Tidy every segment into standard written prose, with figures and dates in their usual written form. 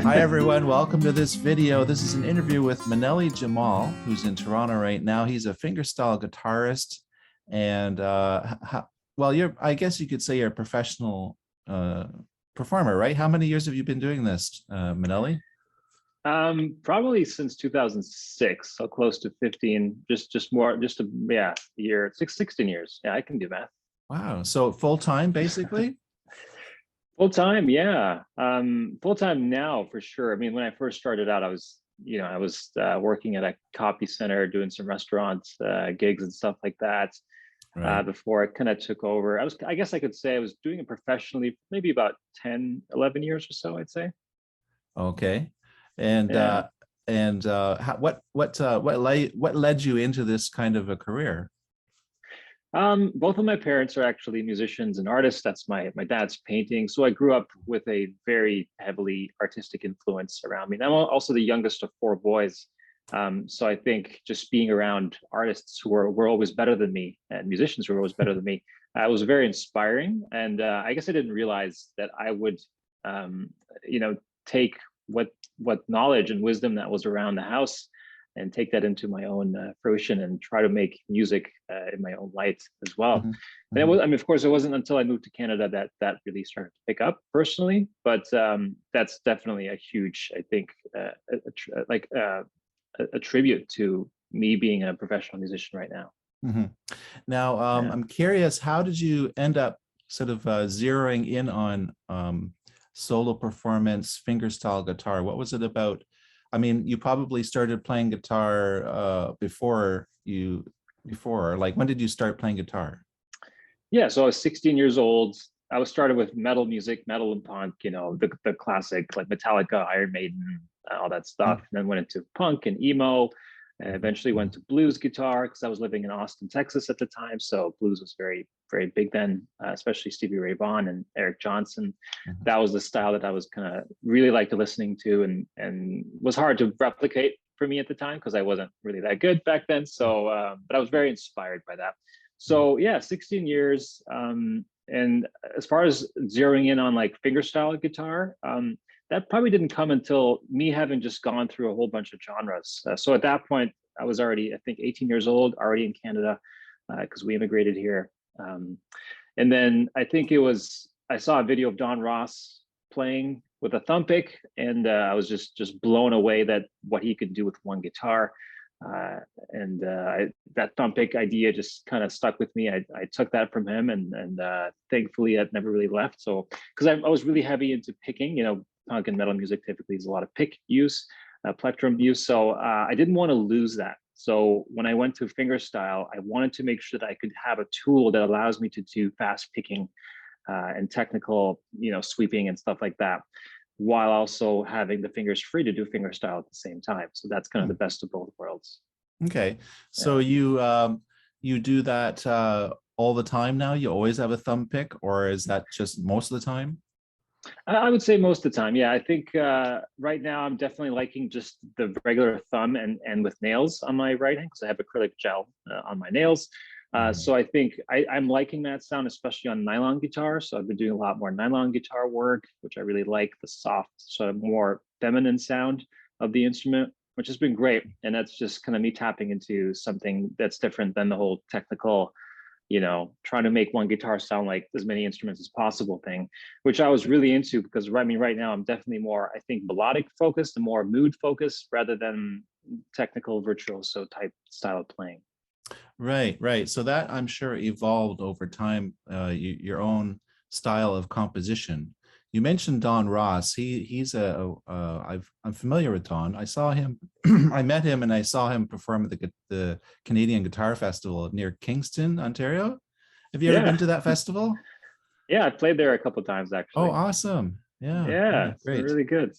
Hi everyone, welcome to this video. This is an interview with Maneli Jamal, who's in Toronto right now. He's a fingerstyle guitarist, and well, I guess you could say you're a professional performer, right? How many years have you been doing this, Maneli? Probably since 2006, so close to 15, yeah, year, 16 years. Yeah, I can do math. Wow, so full time basically? Full time, yeah. Full time now for sure. I mean, when I first started out, I was working at a copy center, doing some restaurants gigs and stuff like that. Right. Before I kind of took over, I guess I could say I was doing it professionally, maybe about 10, 11 years or so, I'd say. Okay. And Yeah. what led you into this kind of a career? Both of my parents are actually musicians and artists. That's my dad's painting. So I grew up with a very heavily artistic influence around me. And I'm also the youngest of four boys. So I think just being around artists who were always better than me and musicians who were always better than me, was very inspiring. And I guess I didn't realize that I would, take what knowledge and wisdom that was around the house and take that into my own fruition and try to make music in my own light as well. Mhm, And mhm. I mean, of course, it wasn't until I moved to Canada that really started to pick up personally. But that's definitely a huge, I think, a tribute to me being a professional musician right now. Mhm. Now, Yeah. I'm curious, how did you end up sort of zeroing in on solo performance, fingerstyle guitar? What was it about? I mean, you probably started playing guitar before, like when did you start playing guitar? Yeah, so I was 16 years old. I was started with metal music, metal and punk, the classic like Metallica, Iron Maiden, all that stuff. And then went into punk and emo, and eventually went to blues guitar because I was living in Austin, Texas at the time. So blues was very, very big then, especially Stevie Ray Vaughan and Eric Johnson. Mhm. That was the style that I was kind of really liked listening to, and was hard to replicate for me at the time because I wasn't really that good back then. So, but I was very inspired by that. So yeah, 16 years. And as far as zeroing in on like fingerstyle guitar, that probably didn't come until me having just gone through a whole bunch of genres. So at that point, I was already, I think, 18 years old, already in Canada, because we immigrated here. And then I think I saw a video of Don Ross playing with a thumb pick, and I was just blown away that what he could do with one guitar. And that thumb pick idea just kind of stuck with me. I took that from him, and thankfully it never really left. So because I was really heavy into picking, punk and metal music typically is a lot of pick use, plectrum use. So I didn't want to lose that. So when I went to fingerstyle, I wanted to make sure that I could have a tool that allows me to do fast picking and technical, sweeping and stuff like that, while also having the fingers free to do fingerstyle at the same time. So that's kind of the best of both worlds. Okay, so Yeah. you do that all the time now? You always have a thumb pick, or is that just most of the time? I would say most of the time. Yeah, I think right now I'm definitely liking just the regular thumb and with nails on my right hand because I have acrylic gel on my nails. Mhm. So I think I'm liking that sound, especially on nylon guitar. So I've been doing a lot more nylon guitar work, which I really like, the soft, sort of more feminine sound of the instrument, which has been great. And that's just kind of me tapping into something that's different than the whole technical, trying to make one guitar sound like as many instruments as possible thing, which I was really into because I mean, right now I'm definitely more, I think, melodic focused and more mood focused rather than technical virtuoso type style of playing. Right, right. So that I'm sure evolved over time, your own style of composition. You mentioned Don Ross. I'm familiar with Don. I saw him, I met him and I saw him perform at the Canadian Guitar Festival near Kingston, Ontario. Have you ever Yeah, been to that festival? yeah, I played there a couple of times Oh, actually. awesome. Yeah, Yeah, yeah, it's great. really good.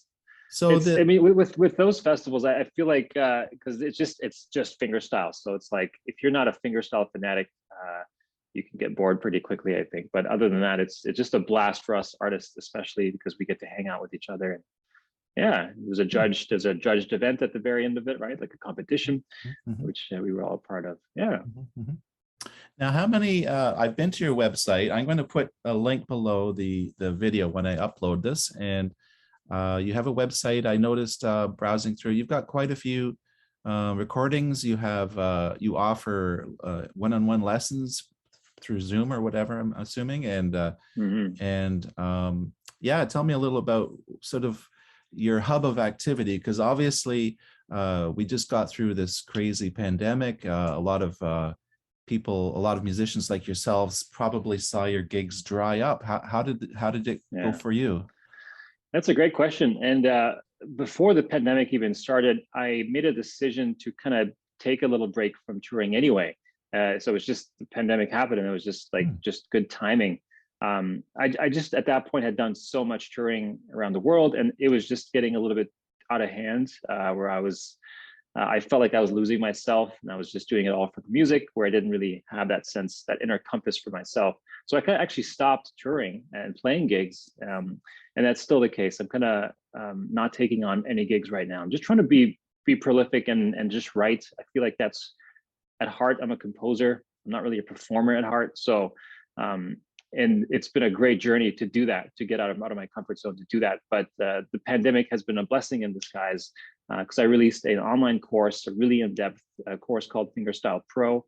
So It's, the I mean, with those festivals, I feel like because it's just fingerstyle. So it's like if you're not a fingerstyle fanatic, you can get bored pretty quickly, I think. But other than that, it's just a blast for us artists, especially because we get to hang out with each other. And yeah, there's a judged event at the very end of it, right? Like a competition, Mhm, which we were all a part of. Yeah. mhm, mhm. Now, how many, I've been to your website. I'm going to put a link below the video when I upload this. And You have a website. I noticed browsing through. You've got quite a few recordings. You have you offer one-on-one lessons through Zoom or whatever, I'm assuming. And yeah, tell me a little about sort of your hub of activity, because obviously we just got through this crazy pandemic. A lot of people, a lot of musicians like yourselves probably saw your gigs dry up. How did it go for you? That's a great question. And before the pandemic even started, I made a decision to kind of take a little break from touring anyway. So it was just the pandemic happened, and it was just like just good timing. I just at that point had done so much touring around the world, and it was just getting a little bit out of hand, where I felt like I was losing myself, and I was just doing it all for the music, where I didn't really have that sense, that inner compass for myself. So I kind of actually stopped touring and playing gigs, and that's still the case. I'm kind of not taking on any gigs right now. I'm just trying to be prolific and just write. I feel like that's at heart. I'm a composer. I'm not really a performer at heart. So, and it's been a great journey to do that, to get out of my comfort zone to do that. But the pandemic has been a blessing in disguise, because I released an online course, a really in-depth course called Fingerstyle Pro.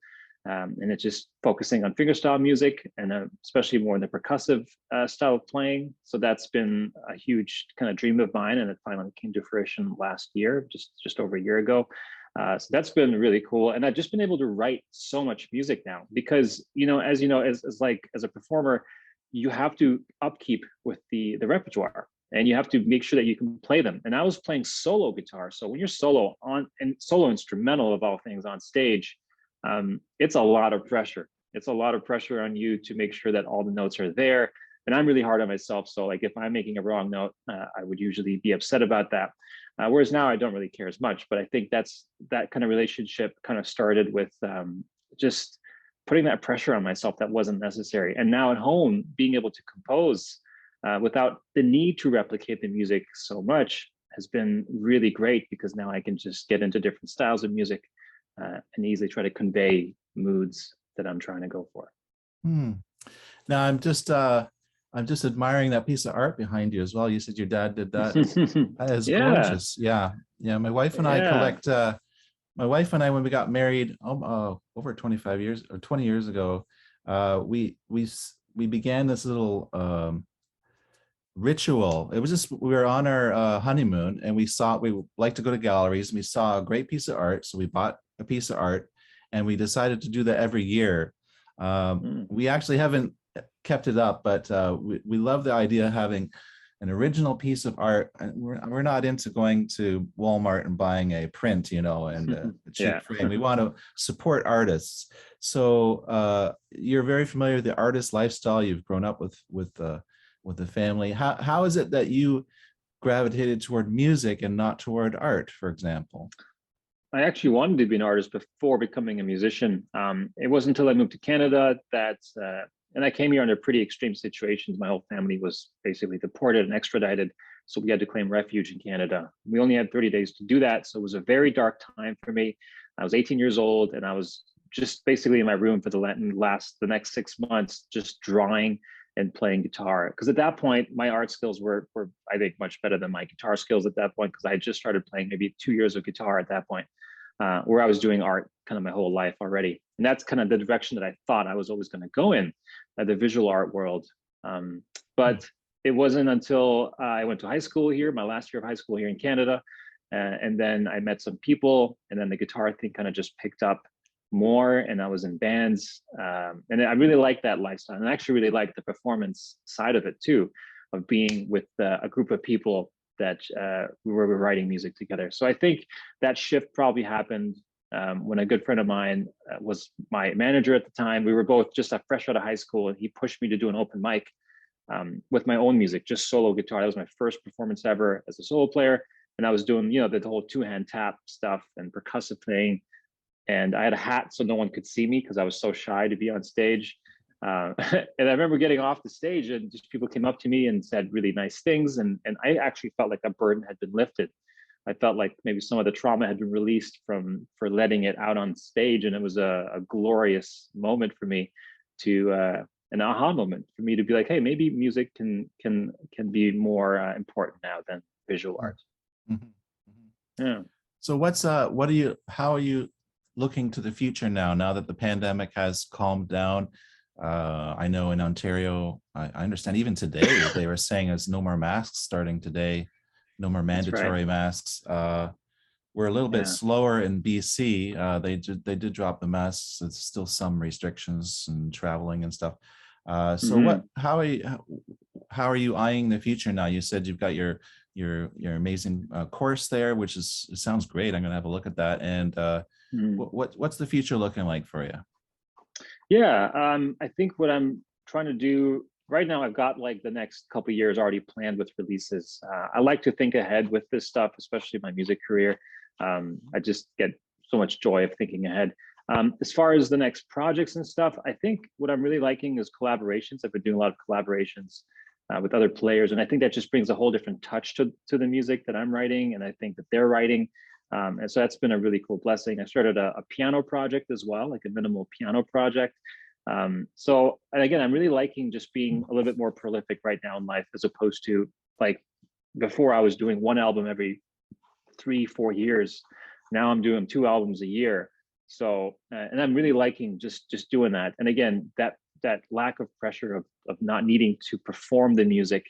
And it's just focusing on fingerstyle music, and especially more in the percussive style of playing. So that's been a huge kind of dream of mine, and it finally came to fruition last year, just over a year ago. So that's been really cool, and I've just been able to write so much music now, because as a performer, you have to upkeep with the repertoire, and you have to make sure that you can play them. And I was playing solo guitar, so when you're solo and solo instrumental of all things on stage, it's a lot of pressure. It's a lot of pressure on you to make sure that all the notes are there. And I'm really hard on myself. So like if I'm making a wrong note, I would usually be upset about that. Whereas now I don't really care as much. But I think that kind of relationship kind of started with just putting that pressure on myself that wasn't necessary. And now at home, being able to compose without the need to replicate the music so much has been really great, because now I can just get into different styles of music and easily try to convey moods that I'm trying to go for. Now I'm just admiring that piece of art behind you as well. You said your dad did that. That is gorgeous. Yeah. My wife and I collect. My wife and I, when we got married over 25 years or 20 years ago, we began this little ritual. It was just, we were on our honeymoon, and we like to go to galleries, and we saw a great piece of art, so we bought a piece of art, and we decided to do that every year. We actually haven't kept it up, but we love the idea of having an original piece of art. And we're not into going to Walmart and buying a print, and a cheap frame. We want to support artists. So you're very familiar with the artist lifestyle. You've grown up with the family. How is it that you gravitated toward music and not toward art, for example? I actually wanted to be an artist before becoming a musician. It wasn't until I moved to Canada and I came here under pretty extreme situations. My whole family was basically deported and extradited, so we had to claim refuge in Canada. We only had 30 days to do that, so it was a very dark time for me. I was 18 years old, and I was just basically in my room for the next 6 months, just drawing and playing guitar. Because at that point, my art skills were I think much better than my guitar skills at that point, because I had just started playing maybe 2 years of guitar at that point, where I was doing art kind of my whole life already. And that's kind of the direction that I thought I was always going to go in, the visual art world. But it wasn't until I went to high school here, my last year of high school here in Canada, and then I met some people, and then the guitar thing kind of just picked up more, and I was in bands, and I really liked that lifestyle, and I actually really liked the performance side of it too, of being with a group of people that we were writing music together. So I think that shift probably happened when a good friend of mine was my manager at the time. We were both just fresh out of high school, and he pushed me to do an open mic with my own music, just solo guitar. That was my first performance ever as a solo player, and I was doing the whole two-hand tap stuff and percussive thing. And I had a hat so no one could see me because I was so shy to be on stage. And I remember getting off the stage, and just people came up to me and said really nice things. And I actually felt like a burden had been lifted. I felt like maybe some of the trauma had been released for letting it out on stage. And it was a glorious moment for me to an aha moment for me to be like, hey, maybe music can be more important now than visual art. Mhm. Yeah. So how are you looking to the future now that the pandemic has calmed down? I know in Ontario, I understand even today they were saying there's no more masks starting today, no more That's right. mandatory masks. We're a little bit Yeah. slower in BC. They did drop the masks. It's still some restrictions and traveling and stuff. So Hmm. how are you eyeing the future now? You said you've got your amazing course there, which it sounds great. I'm gonna have a look at that. And what's the future looking like for you? Yeah, I think what I'm trying to do right now, I've got like the next couple of years already planned with releases. I like to think ahead with this stuff, especially my music career. I just get so much joy of thinking ahead. As far as the next projects and stuff, I think what I'm really liking is collaborations. I've been doing a lot of collaborations with other players, and I think that just brings a whole different touch to the music that I'm writing, and I think that they're writing. And so that's been a really cool blessing. I started a piano project as well, like a minimal piano project. So, and again, I'm really liking just being a little bit more prolific right now in life, as opposed to like before I was doing one album every 3-4 years. Now I'm doing 2 albums a year. So, and I'm really liking just doing that. And again, that lack of pressure of not needing to perform the music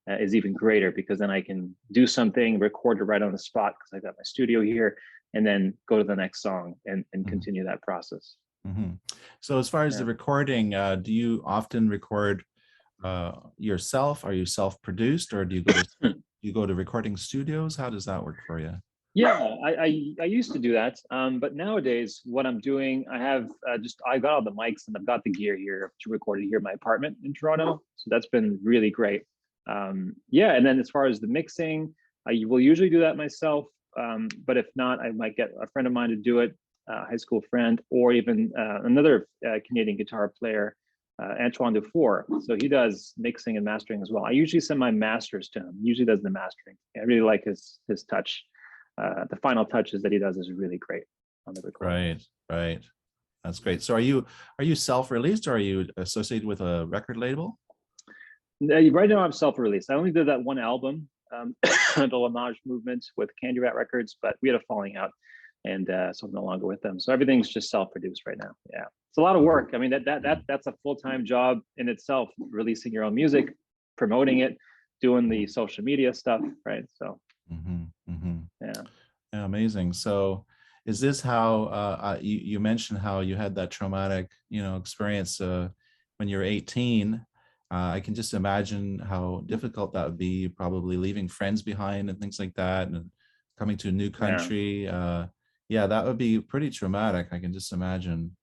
is even greater, because then I can do something, record it right on the spot because I got my studio here, and then go to the next song and continue that process. Mm-hmm. So as far as the Yeah. recording, do you often record yourself? Are you self-produced, or do you go to recording studios? How does that work for you? Yeah, I used to do that, but nowadays what I'm doing, I have I got all the mics and I've got the gear here to record it here in my apartment in Toronto. So that's been really great. Yeah, and then as far as the mixing, I will usually do that myself. But if not, I might get a friend of mine to do it, a high school friend, or even another Canadian guitar player, Antoine Dufour. So he does mixing and mastering as well. I usually send my masters to him. He usually does the mastering. I really like his touch. The final touches that he does is really great on the recording. Right. That's great. So are you self-released, or are you associated with a record label? Right now I'm self-released. I only did that one album, the Homage Movement with Candy Rat Records, but we had a falling out, and so I'm no longer with them. So everything's just self-produced right now. Yeah, it's a lot of work. I mean, that's a full-time job in itself, releasing your own music, promoting it, doing the social media stuff, right? So yeah. Yeah, amazing. So is this how you mentioned how you had that traumatic, experience when you were 18? I can just imagine how difficult that would be, probably leaving friends behind and things like that, and coming to a new country. Yeah, that would be pretty traumatic. I can just imagine.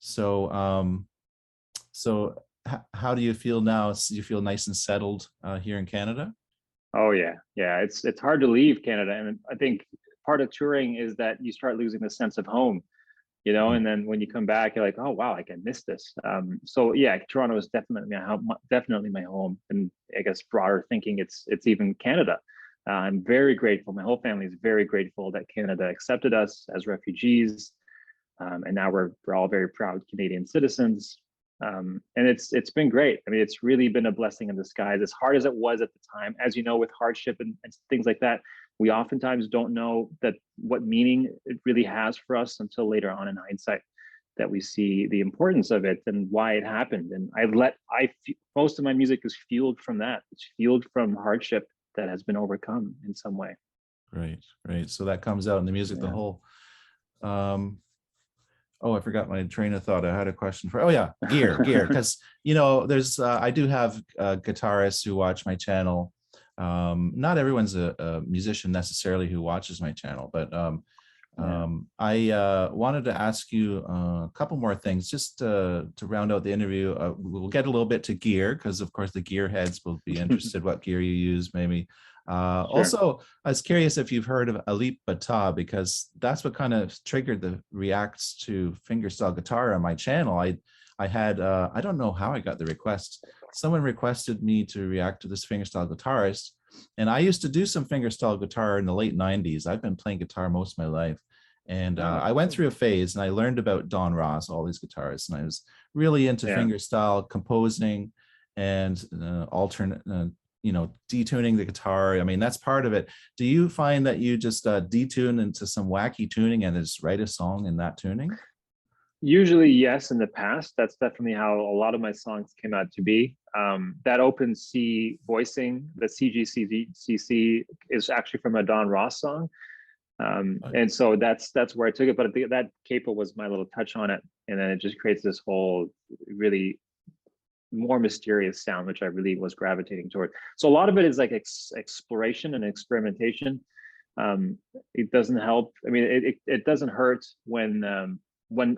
So, how do you feel now? Do you feel nice and settled here in Canada? Oh yeah, yeah. It's hard to leave Canada, and I think part of touring is that you start losing the sense of home, Mhm. and then when you come back, you're like, oh wow, I can miss this. So yeah, Toronto is definitely my home, definitely my home, and I guess broader thinking, it's even Canada. I'm very grateful. My whole family is very grateful that Canada accepted us as refugees, and now we're all very proud Canadian citizens. And it's been great. I mean, it's really been a blessing in disguise. As hard as it was at the time, as you know, with hardship and things like that, we oftentimes don't know that what meaning it really has for us until later on in hindsight, that we see the importance of it and why it happened. And most of my music is fueled from that. It's fueled from hardship that has been overcome in some way. Great. So that comes out in the music, the Yeah. whole. Oh, I forgot my train of thought. I had a question for. Oh yeah, gear, because there's I do have guitarists who watch my channel. Not everyone's a musician necessarily who watches my channel, but Yeah. I wanted to ask you a couple more things just to round out the interview. We'll get a little bit to gear, because of course the gear heads will be interested what gear you use maybe. Sure. Also, I was curious if you've heard of ep.03, because that's what kind of triggered the reacts to fingerstyle guitar on my channel. I had I don't know how I got the request. Someone requested me to react to this fingerstyle guitarist, and I used to do some fingerstyle guitar in the late 90s. I've been playing guitar most of my life, And Oh, I went cool. through a phase and I learned about Don Ross, all these guitarists, and I was really into Yeah. fingerstyle composing and alternate, detuning the guitar. I mean, that's part of it. Do you find that you just detune into some wacky tuning and just write a song in that tuning? Usually, yes, in the past. That's definitely how a lot of my songs came out to be. That open C voicing, the CGCC is actually from a Don Ross song. And so that's where I took it. But that capo was my little touch on it. And then it just creates this whole really more mysterious sound, which I really was gravitating toward. So a lot of it is like exploration and experimentation. It doesn't help. I mean, it doesn't hurt when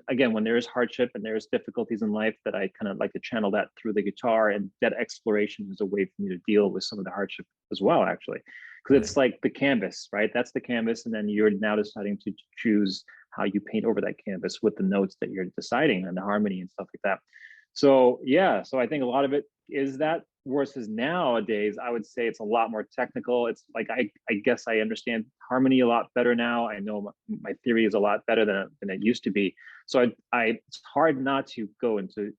again, when there is hardship and there's difficulties in life, that I kind of like to channel that through the guitar, and that exploration is a way for me to deal with some of the hardship as well, actually, because it's like the canvas, right? That's the canvas, and then you're now deciding to choose how you paint over that canvas with the notes that you're deciding and the harmony and stuff like that. So yeah, so I think a lot of it is that, versus nowadays, I would say it's a lot more technical. It's like I guess I understand harmony a lot better now. I know my theory is a lot better than it used to be. So it's hard not to go into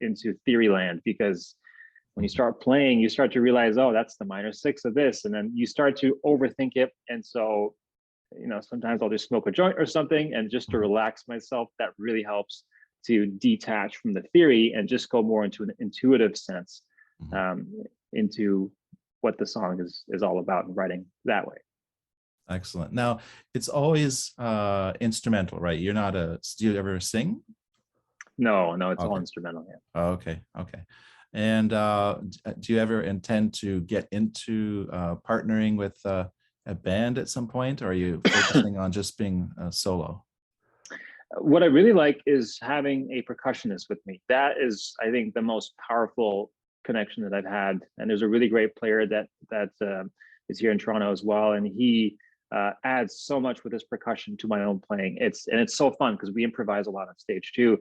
theory land, because when you start playing, you start to realize, oh, that's the minor six of this, and then you start to overthink it. And so, sometimes I'll just smoke a joint or something, and just to relax myself, that really helps to detach from the theory and just go more into an intuitive sense, into what the song is all about, and writing that way. Excellent. Now, it's always instrumental, right? You're not do you ever sing? No, it's all Okay. instrumental. Yeah. Okay. And do you ever intend to get into partnering with a band at some point, or are you focusing on just being solo? What I really like is having a percussionist with me. That is, I think, the most powerful connection that I've had. And there's a really great player that is here in Toronto as well, and he adds so much with his percussion to my own playing. It's so fun because we improvise a lot on stage too.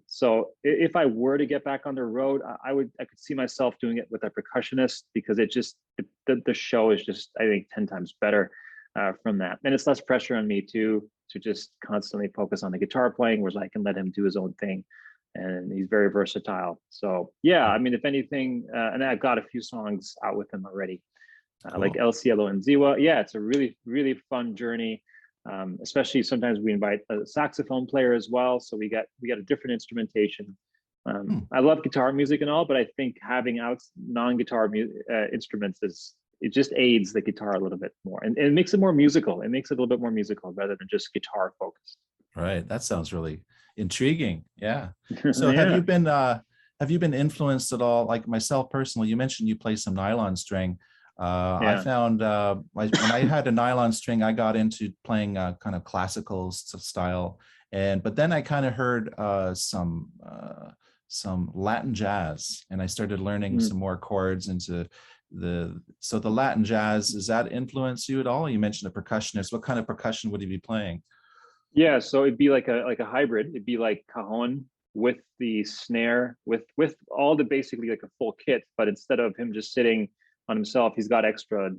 So if I were to get back on the road, I could see myself doing it with a percussionist, because the show is just, I think, 10 times better from that, and it's less pressure on me too, to just constantly focus on the guitar playing, whereas I can let him do his own thing, and he's very versatile. So yeah, I mean, if anything, and I've got a few songs out with him already, like Cool. El Cielo and Ziwa. Yeah, it's a really, really fun journey. Especially sometimes we invite a saxophone player as well, so we got a different instrumentation. I love guitar music and all, but I think having out non-guitar instruments it just aids the guitar a little bit more, and it makes it more musical. It makes it a little bit more musical rather than just guitar focused. Right. That sounds really intriguing. Yeah. So Yeah. have you been influenced at all? Like myself personally, you mentioned you play some nylon string. I Yeah. found when I had a nylon string, I got into playing kind of classical style, but then I kind of heard some Latin jazz, and I started learning Mm. some more chords into the Latin jazz. Does that influence you at all? You mentioned a percussionist. What kind of percussion would he be playing? Yeah, so it'd be like a hybrid. It'd be like cajon with the snare, with all the basically like a full kit, but instead of him just sitting on himself, he's got extra,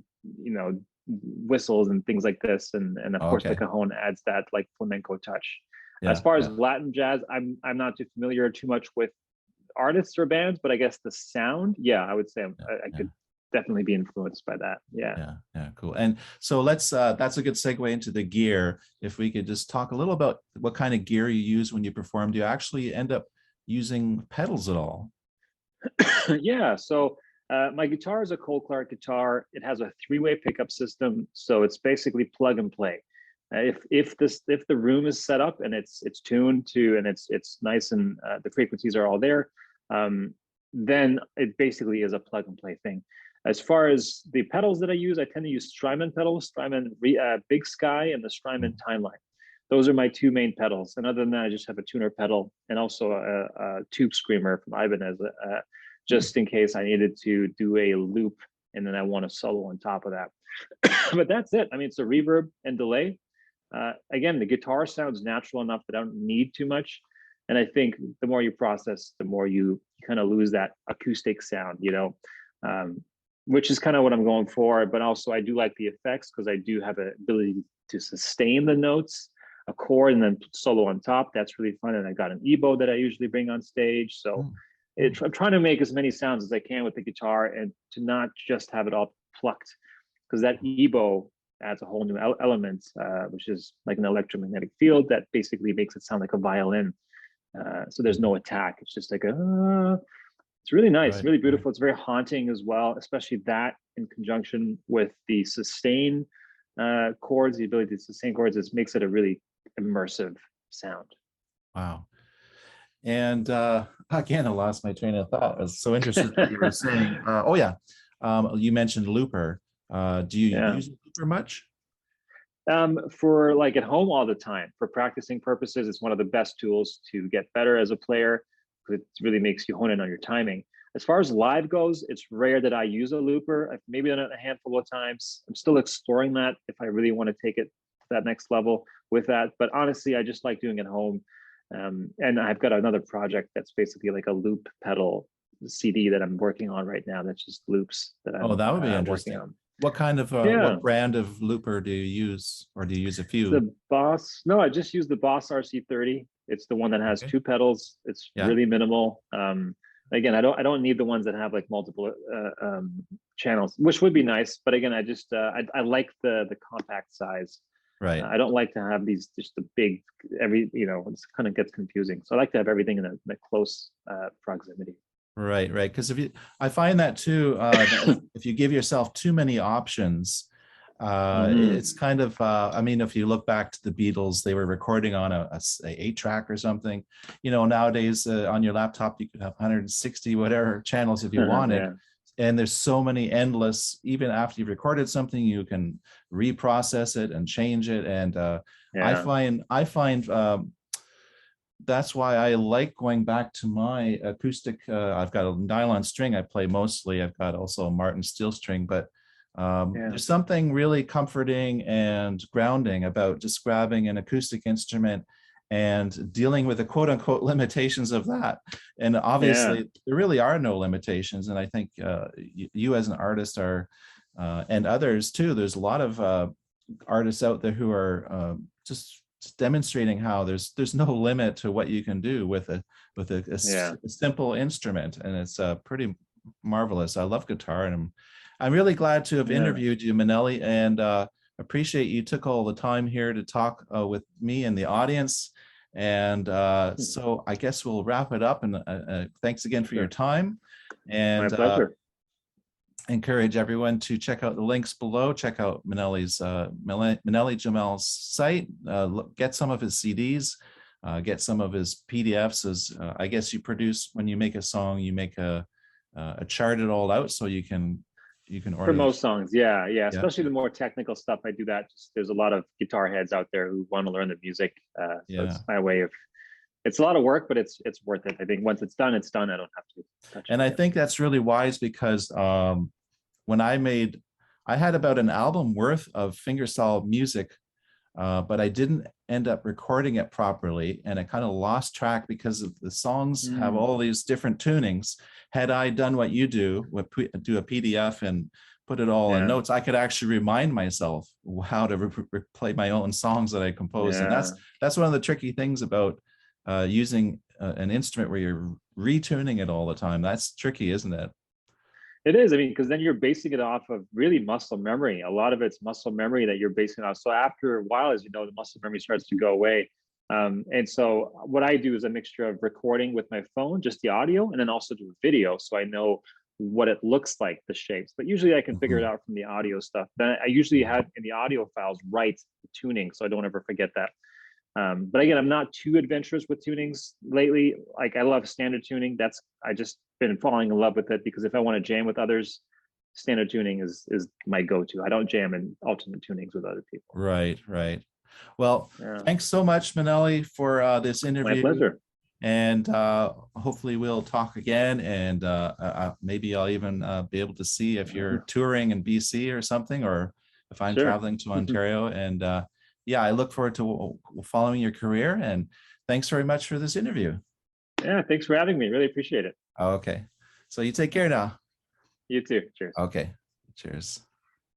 whistles and things like this, and of course the Okay. cajon adds that like flamenco touch. As Yeah. far as Yeah. Latin jazz, I'm not too familiar too much with artists or bands, but I guess the sound, yeah, I would say Yeah. I Yeah. could definitely be influenced by that. Yeah. Yeah, cool. And so that's a good segue into the gear. If we could just talk a little about what kind of gear you use when you perform. Do you actually end up using pedals at all? Yeah. So my guitar is a Cole Clark guitar. It has a three-way pickup system, so it's basically plug and play. If the room is set up and it's tuned to, and it's nice, and the frequencies are all there, then it basically is a plug and play thing. As far as the pedals that I use, I tend to use Strymon pedals, Strymon Big Sky and the Strymon Timeline. Those are my two main pedals. And other than that, I just have a tuner pedal and also a tube screamer from Ibanez, just in case I needed to do a loop and then I want a solo on top of that. But that's it. I mean, it's a reverb and delay. Again, the guitar sounds natural enough that I don't need too much. And I think the more you process, the more you kind of lose that acoustic sound, which is kind of what I'm going for. But also, I do like the effects because I do have an ability to sustain the notes a chord and then solo on top. That's really fun. And I got an ebow that I usually bring on stage. So I'm trying to make as many sounds as I can with the guitar and to not just have it all plucked, because that ebow adds a whole new element, which is like an electromagnetic field that basically makes it sound like a violin. So there's no attack. It's just like it's really nice, really beautiful. It's very haunting as well, especially that in conjunction with the sustain chords, the ability to sustain chords. It makes it a really immersive sound. Wow. And again, I lost my train of thought. I was so interested in what you were saying. Oh yeah, you mentioned looper. Do you use looper much? For like at home all the time. For practicing purposes, it's one of the best tools to get better as a player, because it really makes you hone in on your timing. As far as live goes, it's rare that I use a looper. I've maybe done it a handful of times. I'm still exploring that if I really want to take it to that next level with that. But honestly, I just like doing it at home. And I've got another project that's basically like a loop pedal CD that I'm working on right now. That's just loops that I'm that would be interesting. working on. What kind of what brand of looper do you use, or do you use a few? The Boss. No, I just use the Boss RC30. It's the one that has two pedals. It's really minimal. Again, I don't need the ones that have like multiple channels, which would be nice. But again, I just I like the compact size. Right. I don't like to have these just the big it kind of gets confusing. So I like to have everything in a close proximity. Right. Because I find that too, if you give yourself too many options, it's kind of, I mean, if you look back to the Beatles, they were recording on a 8-track or something. Nowadays on your laptop, you could have 160 whatever channels if you wanted. And there's so many endless, even after you've recorded something, you can reprocess it and change it. And I find that's why I like going back to my acoustic. I've got a nylon string I play mostly. I've got also a Martin steel string, but there's something really comforting and grounding about just grabbing an acoustic instrument and dealing with the quote unquote limitations of that. And obviously there really are no limitations. And I think you as an artist are, and others too, there's a lot of artists out there who are just demonstrating how there's no limit to what you can do with a simple instrument, and it's pretty marvelous. I love guitar, and I'm really glad to have interviewed you, Maneli, and appreciate you took all the time here to talk with me and the audience. And so I guess we'll wrap it up. And thanks again for your time. And my pleasure. Encourage everyone to check out the links below. Check out Maneli's Maneli Jamal's site. Get some of his CDs. Get some of his PDFs. As I guess you produce when you make a song, you make a chart it all out so you can order. For most songs, especially the more technical stuff. I do that. There's a lot of guitar heads out there who want to learn the music. So it's my way of. It's a lot of work, but it's worth it. I think once it's done, it's done. I don't have to touch it. And I think that's really wise, because when I had about an album worth of fingerstyle music, but I didn't end up recording it properly, and I kind of lost track because of the songs have all these different tunings. Had I done what you do a PDF and put it all in notes, I could actually remind myself how to play my own songs that I composed. And that's one of the tricky things about using an instrument where you're retuning it all the time. That's tricky, isn't it? It is. I mean, because then you're basing it off of really muscle memory. A lot of it's muscle memory that you're basing it off. So after a while, as you know, the muscle memory starts to go away. And so what I do is a mixture of recording with my phone, just the audio, and then also do a video, so I know what it looks like, the shapes. But usually I can figure it out from the audio stuff. Then I usually have in the audio files write the tuning, so I don't ever forget that. But again, I'm not too adventurous with tunings lately. Like I love standard tuning. I just been falling in love with it, because if I want to jam with others, standard tuning is my go-to. I don't jam in alternate tunings with other people. Right. Well, thanks so much, Maneli, for this interview. My pleasure. And hopefully we'll talk again, and maybe I'll even be able to see if you're touring in BC or something, or if I'm traveling to Ontario. And I look forward to following your career, and thanks very much for this interview. Yeah, thanks for having me. Really appreciate it. Okay. So you take care now. You too. Cheers. Okay. Cheers.